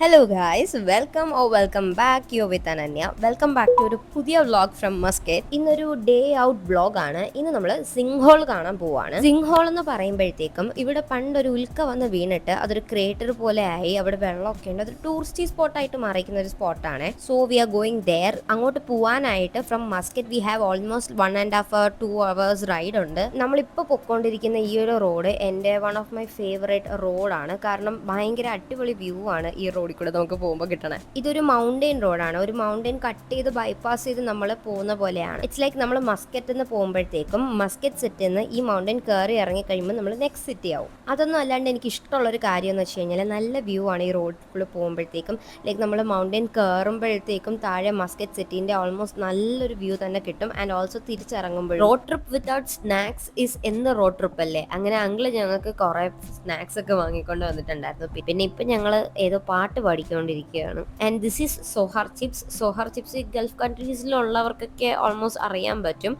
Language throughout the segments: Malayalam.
Hello guys welcome back you with Ananya. Welcome back to ഒരു പുതിയ വ്ളോഗ് ഫ്രം മസ്കറ്റ്. ഇന്നൊരു ഡേ ഔട്ട് വ്ളോഗ് ആണ്. ഇന്ന് നമ്മൾ സിംഹോൾ കാണാൻ പോവാണ്. സിംഹോൾ എന്ന് പറയുമ്പോഴത്തേക്കും ഇവിടെ പണ്ടൊരു ഉൽക്ക വന്ന് വീണിട്ട് അതൊരു ക്രേറ്റർ പോലെ ആയി അവിടെ വെള്ളമൊക്കെ ഉണ്ട്. അതൊരു ടൂറിസ്റ്റ് സ്പോട്ടായിട്ട് മാറിയിരിക്കുന്ന ഒരു സ്പോട്ടാണ്. So we are going there. അങ്ങോട്ട് പോവാനായിട്ട് from Muscat we have almost 1.5 hour 2 hours ride ഉണ്ട്. നമ്മളിപ്പോൾ പൊക്കോണ്ടിരിക്കുന്ന ഈ ഒരു റോഡ് എൻ്റെ വൺ ഓഫ് മൈ ഫേവറേറ്റ് റോഡാണ്. കാരണം ഭയങ്കര അടിപൊളി വ്യൂ ആണ് ഈ റോഡിൽ കൂടെ നമുക്ക് പോകുമ്പോൾ കിട്ടണേ. ഇതൊരു മൗണ്ടെയിൻ റോഡാണ്. ഒരു മൗണ്ടെയിൻ കട്ട് ചെയ്ത് ബൈപ്പാസ് ചെയ്ത് നമ്മൾ പോകുന്ന പോലെയാണ്. ഇറ്റ്സ് ലൈക്ക് നമ്മൾ മസ്കറ്റ് എന്ന് പോകുമ്പോഴത്തേക്കും മസ്കറ്റ് സിറ്റിയിൽ നിന്ന് ഈ മൗണ്ടെയിൻ കയറി ഇറങ്ങി കഴിയുമ്പോൾ നമ്മൾ നെക്സ്റ്റ് സിറ്റി ആവും. അതൊന്നും അല്ലാണ്ട് എനിക്ക് ഇഷ്ടമുള്ള ഒരു കാര്യം എന്ന് വെച്ച് കഴിഞ്ഞാൽ നല്ല വ്യൂ ആണ് ഈ റോഡിൽ പോകുമ്പോഴത്തേക്കും. ലൈക്ക് നമ്മൾ മൗണ്ടെയിൻ കയറുമ്പോഴത്തേക്കും താഴെ മസ്കറ്റ് സിറ്റീൻ്റെ ഓൾമോസ്റ്റ് നല്ലൊരു വ്യൂ തന്നെ കിട്ടും. ആൻഡ് ഓൾസോ തിരിച്ചിറങ്ങുമ്പോൾ road trip without snacks is എന്ന് റോഡ് ട്രിപ്പ് അല്ലേ. അങ്ങനെ അങ്കിള് ഞങ്ങൾക്ക് കുറേ സ്നാക്സ് ഒക്കെ വാങ്ങിക്കൊണ്ട് വന്നിട്ടുണ്ടായിരുന്നു. പിന്നെ ഇപ്പം ഞങ്ങൾ ഏതോ പാട്ട് പാടിക്കൊണ്ടിരിക്കുകയാണ്. And this is Sohar chips. Sohar chips Gulf കൺട്രീസിലുള്ളവർക്കൊക്കെ ഓൾമോസ്റ്റ് അറിയാൻ പറ്റും.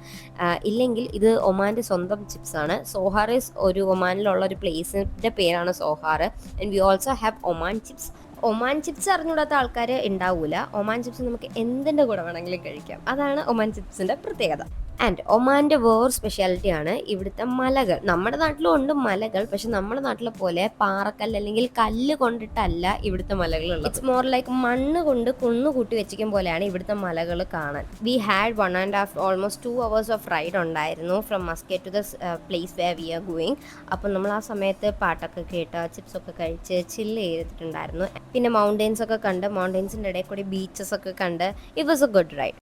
ഇല്ലെങ്കിൽ ഇത് ഒമാൻ്റെ സ്വന്തം ചിപ്സ് ആണ്. സോഹാർ ഈസ് ഒരു ഒമാനിലുള്ള ഒരു പ്ലേസിൻ്റെ പേരാണ് Sohar. And we also have Oman chips. Oman chips അറിഞ്ഞൂടാത്ത ആൾക്കാർ ഉണ്ടാവൂല. ഒമാൻ ചിപ്സ് നമുക്ക് എന്തിൻ്റെ കൂടെ വേണമെങ്കിലും കഴിക്കാം. അതാണ് ഒമാൻ ചിപ്സിൻ്റെ പ്രത്യേകത. ആൻഡ് ഒമാൻ്റെ വേറെ സ്പെഷ്യാലിറ്റി ആണ് ഇവിടുത്തെ മലകൾ. നമ്മുടെ നാട്ടിലും ഉണ്ട് മലകൾ, പക്ഷെ നമ്മുടെ നാട്ടിലെ പോലെ പാറക്കല്ല് അല്ലെങ്കിൽ കല്ല് കൊണ്ടിട്ടല്ല ഇവിടുത്തെ മലകളുള്ളത്. ഇറ്റ്സ് മോർ ലൈക്ക് മണ്ണ് കൊണ്ട് കുന്നുകൂട്ടി വെച്ചിരിക്കും പോലെയാണ് ഇവിടുത്തെ മലകൾ കാണാൻ. We had 1.5 almost 2 hours of ride ഉണ്ടായിരുന്നു from Muscat to the place where we are going. അപ്പം നമ്മൾ ആ സമയത്ത് പാട്ടൊക്കെ കേട്ട് ചിപ്സൊക്കെ കഴിച്ച് ചില്ല് ചെയ്തിട്ടുണ്ടായിരുന്നു. പിന്നെ മൗണ്ടെയിൻസ് ഒക്കെ കണ്ട് മൗണ്ടെയിൻസിൻ്റെ ഇടയിൽ കൂടി ബീച്ചസ് ഒക്കെ കണ്ട് it was a good ride.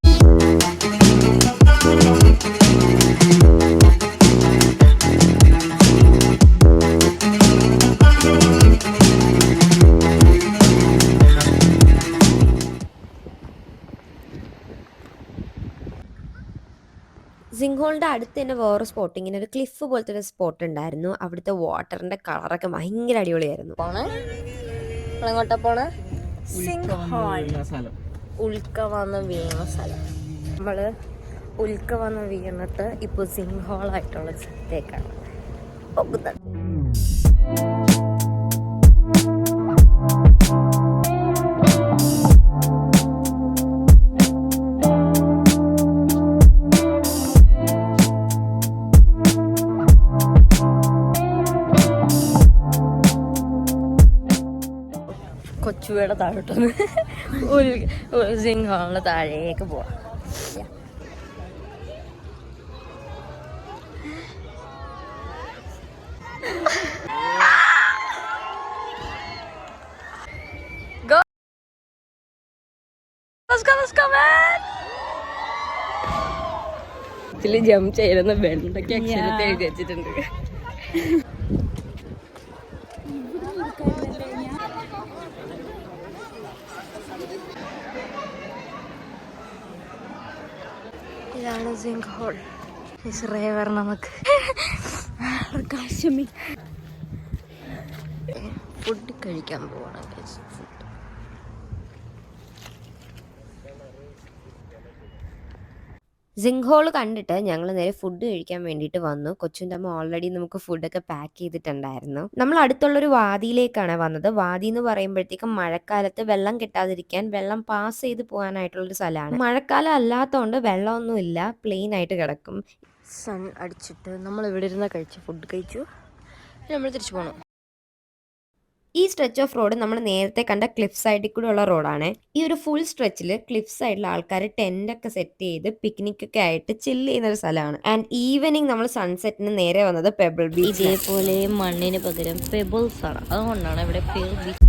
സിംഹോളിൻ്റെ അടുത്ത് തന്നെ വേറെ സ്പോട്ട്, ഇങ്ങനെ ഒരു ക്ലിഫ് പോലത്തെ ഒരു സ്പോട്ട് ഉണ്ടായിരുന്നു. അവിടുത്തെ വാട്ടറിന്റെ കളറൊക്കെ ഭയങ്കര അടിപൊളിയായിരുന്നു. ഉൽക്ക വന്ന് വീണ സ്ഥലം. നമ്മള് ഉൽക്ക വന്ന് വീണിട്ട് ഇപ്പൊ സിംഹോളായിട്ടുള്ള സ്ഥലത്തേക്കാണ് പോകുന്നത്. കൊച്ചുവേടെ താഴോട്ടൊന്ന് സിംഹോളിന്റെ താഴേക്ക് പോവാം. ഇതില് ജമ്പ് ചെയ്യുന്ന വെണ്ടയ്ക്ക് അക്ഷരത്തെ എഴുതി വെച്ചിട്ടുണ്ട്. ഇതാണ് സിംഹോൾ. വരണം നമുക്ക്. ഫുഡ് കഴിക്കാൻ പോവാണ്. സിംഹോൾ കണ്ടിട്ട് ഞങ്ങൾ നേരെ ഫുഡ് കഴിക്കാൻ വേണ്ടിയിട്ട് വന്നു. കൊച്ചിൻ്റെ അമ്മ ഓൾറെഡി നമുക്ക് ഫുഡൊക്കെ പാക്ക് ചെയ്തിട്ടുണ്ടായിരുന്നു. നമ്മൾ അടുത്തുള്ളൊരു വാദിയിലേക്കാണ് വന്നത്. വാദി എന്ന് പറയുമ്പോഴത്തേക്കും മഴക്കാലത്ത് വെള്ളം കിട്ടാതിരിക്കാൻ വെള്ളം പാസ് ചെയ്ത് പോകാനായിട്ടുള്ളൊരു സ്ഥലമാണ്. മഴക്കാലം അല്ലാത്തതുകൊണ്ട് വെള്ളമൊന്നും ഇല്ല, പ്ലെയിൻ ആയിട്ട് കിടക്കും. സൺ അടിച്ചിട്ട് നമ്മൾ ഇവിടെ ഇരുന്ന് ഫുഡ് കഴിച്ചു. നമ്മൾ തിരിച്ചു പോകണം. ഈ സ്ട്രെച്ച് ഓഫ് റോഡ് നമ്മൾ നേരത്തെ കണ്ട ക്ലിഫ് സൈഡിൽ കൂടെ ഉള്ള റോഡാണ്. ഈ ഒരു ഫുൾ സ്ട്രെച്ചിൽ ക്ലിഫ് സൈഡിൽ ആൾക്കാർ ടെൻ്റൊക്കെ സെറ്റ് ചെയ്ത് പിക്നിക്കൊക്കെ ആയിട്ട് ചില്ല് ചെയ്യുന്ന ഒരു സ്ഥലമാണ്. ആൻഡ് ഈവനിങ് നമ്മൾ സൺസെറ്റിന് നേരെ വന്നത് പെബിൾ ബീച്ച്. ഇതേപോലെ മണ്ണിന് പകരം പെബിൾസ് ആണ്, അതുകൊണ്ടാണ് ഇവിടെ പേർ ബീച്ച്.